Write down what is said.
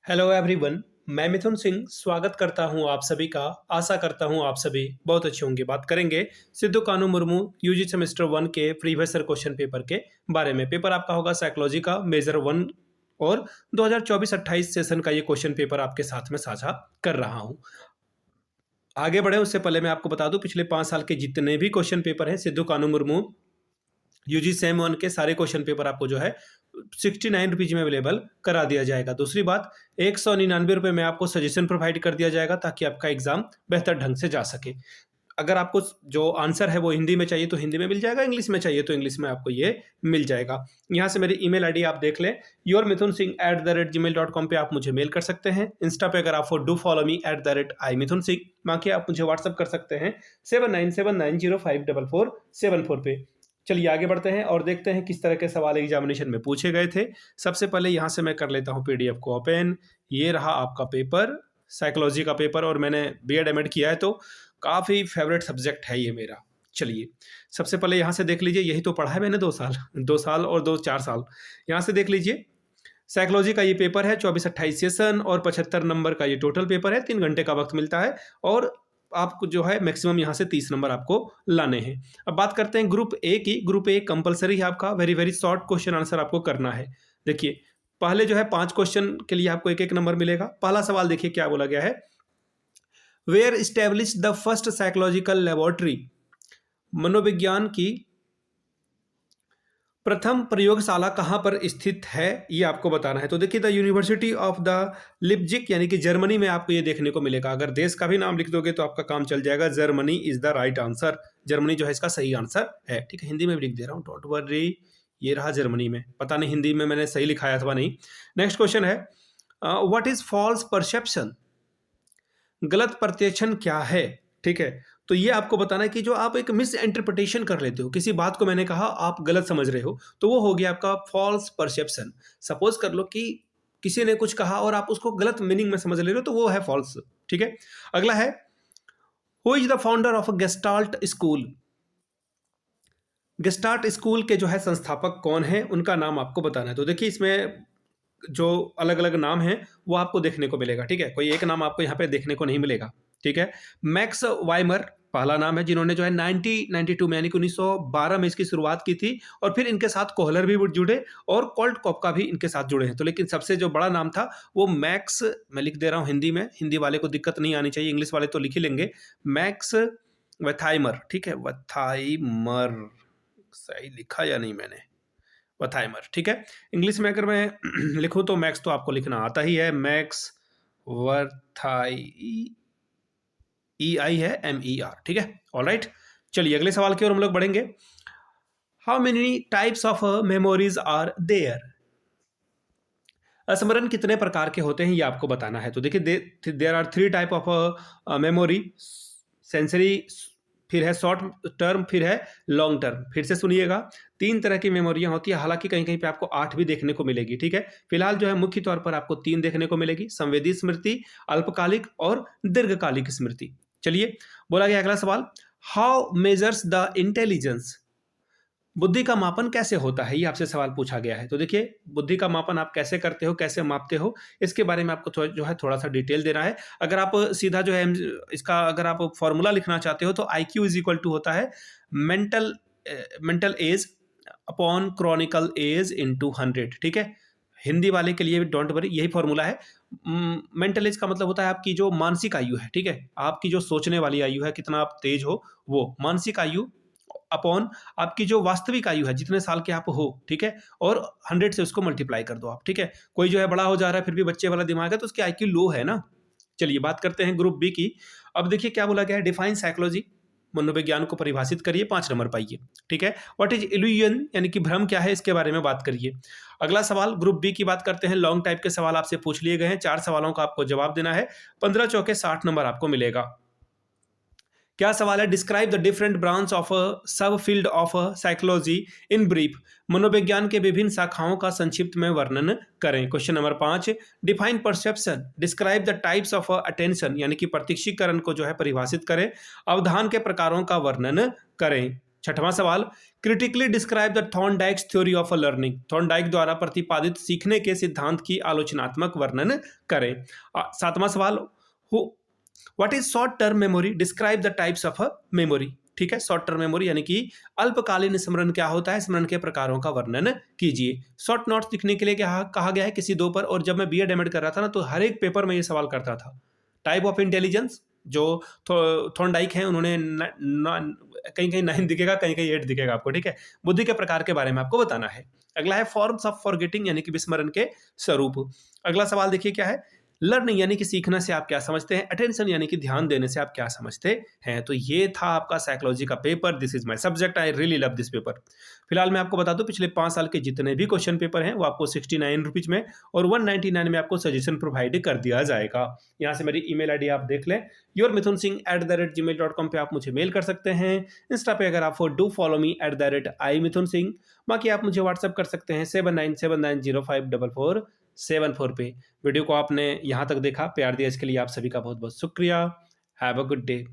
Hello everyone. मैं मिथुन सिंह स्वागत करता हूं आप सभी का। आशा करता हूं आप सभी बहुत अच्छे होंगे। बात करेंगे सिद्धू कानू मुर्मू यूजी सेमेस्टर 1 के प्रीवियस ईयर क्वेश्चन पेपर के बारे में। पेपर आपका होगा साइकोलॉजी का मेजर 1 और 2024-28 सेशन का ये क्वेश्चन पेपर आपके साथ में साझा कर रहा हूं। आगे बढ़े उससे पहले मैं आपको बता दूं पिछले 5 साल के जितने भी क्वेश्चन पेपर हैं सिद्धू कानू मुर्मू यूजी सेम 1 के सारे क्वेश्चन पेपर आपको जो है 69 रुपीज में अवेलेबल करा दिया जाएगा। दूसरी बात, 199 रुपये में आपको सजेशन प्रोवाइड कर दिया जाएगा ताकि आपका एग्जाम बेहतर ढंग से जा सके। अगर आपको जो आंसर है वो हिंदी में चाहिए तो हिंदी में मिल जाएगा, इंग्लिश में चाहिए तो इंग्लिश में आपको ये मिल जाएगा। यहाँ से मेरी ईमेल आईडी आप देख लें, yourmithunsingh@gmail.com पे आप मुझे मेल कर सकते हैं। इंस्टा पे अगर आप डू फॉलो मी @imithunsingh, बाकी आप मुझे व्हाट्सअप कर सकते हैं 7979054474 पे। चलिए आगे बढ़ते हैं और देखते हैं किस तरह के सवाल एग्जामिनेशन में पूछे गए थे। सबसे पहले यहाँ से मैं कर लेता हूँ पीडीएफ को ओपन। ये रहा आपका पेपर, साइकोलॉजी का पेपर, और मैंने बीएड एमएड किया है तो काफ़ी फेवरेट सब्जेक्ट है ये मेरा। चलिए सबसे पहले यहाँ से देख लीजिए, यही तो पढ़ा है मैंने 2 साल और 4 साल। यहाँ से देख लीजिए, साइकोलॉजी का ये पेपर है 24-28 सेशन और 75 नंबर का ये टोटल पेपर है। 3 घंटे का वक्त मिलता है और आपको जो है मैक्सिमम यहाँ से 30 नंबर आपको लाने हैं। अब बात करते हैं ग्रुप ए की। ग्रुप ए कंपलसरी है आपका, very very short question answer आपको करना है। देखिए पहले जो है 5 क्वेश्चन के लिए आपको 1-1 नंबर मिलेगा। पहला सवाल देखिए क्या बोला गया है, where establish the first psychological laboratory, मनोविज्ञान की प्रथम प्रयोगशाला कहाँ पर स्थित है ये आपको बताना है। तो देखिए the university of the Leipzig यानी कि जर्मनी में आपको ये देखने को मिलेगा। अगर देश का भी नाम लिख दोगे तो आपका काम चल जाएगा। Germany is the right answer. Germany जो है इसका सही आंसर है। ठीक है, हिंदी में भी लिख दे रहा हूँ, डोंट वरी। ये रहा जर्मनी में, पता नहीं हिंदी में मैंने सही लिखाया अथवा नहीं। नेक्स्ट क्वेश्चन है, व्हाट इज फॉल्स परसेप्शन, गलत प्रत्यक्षण क्या है। ठीक है, तो ये आपको बताना है कि जो आप एक मिस इंटरप्रिटेशन कर लेते हो, किसी बात को मैंने कहा आप गलत समझ रहे हो, तो वो हो गया आपका फॉल्स परसेप्शन। सपोज कर लो कि किसी ने कुछ कहा और आप उसको गलत मीनिंग में समझ ले रहे हो, तो वो है फॉल्स। ठीक है, अगला है, who is the founder of gestalt school, gestalt school के जो है संस्थापक कौन है, उनका नाम आपको बताना है। तो देखिए इसमें जो अलग अलग नाम है वो आपको देखने को मिलेगा। ठीक है, कोई एक नाम आपको यहाँ पे देखने को नहीं मिलेगा। ठीक है, मैक्स वाइमर पहला नाम है, जिन्होंने जो है 1992 में यानी कि 1912 में इसकी शुरुआत की थी, और फिर इनके साथ कोहलर भी जुड़े और कोल्ट कॉपका भी इनके साथ जुड़े हैं। तो लेकिन सबसे जो बड़ा नाम था वो मैक्स, मैं लिख दे रहा हूँ हिंदी में, हिंदी वाले को दिक्कत नहीं आनी चाहिए, इंग्लिश वाले तो लिख ही लेंगे, मैक्स वेथाइमर। ठीक है, वेथाइमर, सही लिखा या नहीं मैंने, वथाइमर। ठीक है, इंग्लिश में अगर मैं लिखूं तो मैक्स तो आपको लिखना आता ही है, मैक्स वर्थाई, EI है MER। ठीक है, ऑलराइट। चलिए अगले सवाल की ओर हम लोग बढ़ेंगे। How many types of memories are there, स्मरण कितने प्रकार के होते हैं ये आपको बताना है। तो देखिए there are 3 type of memory, sensory, फिर है शॉर्ट टर्म, फिर है लॉन्ग टर्म। फिर से सुनिएगा, 3 तरह की मेमोरियां होती है, हालांकि कहीं कहीं पे आपको 8 भी देखने को मिलेगी। ठीक है, फिलहाल जो है मुख्य तौर पर आपको 3 देखने को मिलेगी, संवेदी स्मृति, अल्पकालिक और दीर्घकालिक स्मृति। चलिए बोला गया अगला सवाल, हाउ मेजर्स द इंटेलिजेंस, बुद्धि का मापन कैसे होता है, ये आपसे सवाल पूछा गया है। तो देखिए बुद्धि का मापन आप कैसे करते हो, कैसे मापते हो, इसके बारे में आपको जो है थोड़ा सा डिटेल देना है। अगर आप सीधा जो है इसका अगर आप फॉर्मूला लिखना चाहते हो तो IQ इज इक्वल टू होता है mental age upon chronicle age into 100। ठीक है, हिंदी वाले के लिए डोंट वरी, यही फॉर्मूला है। मेंटल एज का मतलब होता है आपकी जो मानसिक आयु है। ठीक है, आपकी जो सोचने वाली आयु है, कितना आप तेज हो, वो मानसिक आयु अपॉन आपकी जो वास्तविक आयु है, जितने साल के आप हो। ठीक है, और 100 से उसको मल्टीप्लाई कर दो आप। ठीक है, कोई जो है बड़ा हो जा रहा है फिर भी बच्चे वाला दिमाग है तो उसकी IQ लो है ना। चलिए बात करते हैं ग्रुप बी की। अब देखिए क्या बोला गया है, डिफाइन साइकोलॉजी, मनोविज्ञान को परिभाषित करिए, 5 नंबर पाइए। ठीक है, व्हाट इज इल्यूजन यानी कि भ्रम क्या है, इसके बारे में बात करिए। अगला सवाल ग्रुप बी की बात करते हैं। लॉन्ग टाइप के सवाल आपसे पूछ लिए गए हैं, 4 सवालों का आपको जवाब देना है। 15 चौके 60 नंबर आपको मिलेगा। क्या सवाल है, describe the different branch of sub field of psychology in brief, मनोविज्ञान के विभिन्न शाखाओं का संक्षिप्त में वर्णन करें। Question number 5, define perception, describe the types of attention यानी कि प्रत्यक्षीकरण को जो है परिभाषित करें। अवधान के प्रकारों का वर्णन करें। छठवां सवाल, critically describe the Thorndike's theory of a learning. Thorndike द्वारा प्रतिपादित सीखने के सिद्धांत की आलोचनात्मक वर्णन करें। सातवां सवाल, what is short term memory, describe the types of a memory. ठीक है, शॉर्ट टर्म मेमोरी यानी कि अल्पकालीन स्मरण क्या होता है, स्मरण के प्रकारों का वर्णन कीजिए। शॉर्ट नोट्स लिखने के लिए क्या कहा गया है, किसी दो पर। और जब मैं बीएड एमएड कर रहा था ना, तो हर एक पेपर में ये सवाल करता था। टाइप ऑफ इंटेलिजेंस, जो थॉर्नडाइक हैं उन्होंने कहीं कहीं 9 दिखेगा, कहीं कहीं 8 दिखेगा आपको। ठीक है, बुद्धि के प्रकार के बारे में आपको बताना है। अगला है फॉर्म्स ऑफ फॉरगेटिंग यानी कि विस्मरण के स्वरूप। अगला सवाल देखिए क्या है, लर्निंग यानी कि सीखना से आप क्या समझते हैं, अटेंशन यानी कि ध्यान देने से आप क्या समझते हैं। तो ये था आपका साइकोलॉजी का paper. This is my subject, I really love this paper. फिलहाल मैं आपको बता दूं, पिछले 5 साल के जितने भी क्वेश्चन पेपर हैं वो आपको 69 रुपीज में और 199 में आपको सजेशन प्रोवाइड कर दिया जाएगा। यहाँ से मेरी ईमेल आईडी आप देख लें, yourmithunsingh@gmail.com पे आप मुझे मेल कर सकते हैं। इंस्टा पे अगर आप डू फॉलो मी @imithunsingh। बाकी आप मुझे व्हाट्सअप कर सकते हैं 7979054474 पे। वीडियो को आपने यहाँ तक देखा, प्यार दिया, इसके लिए आप सभी का बहुत बहुत शुक्रिया। Have a good day.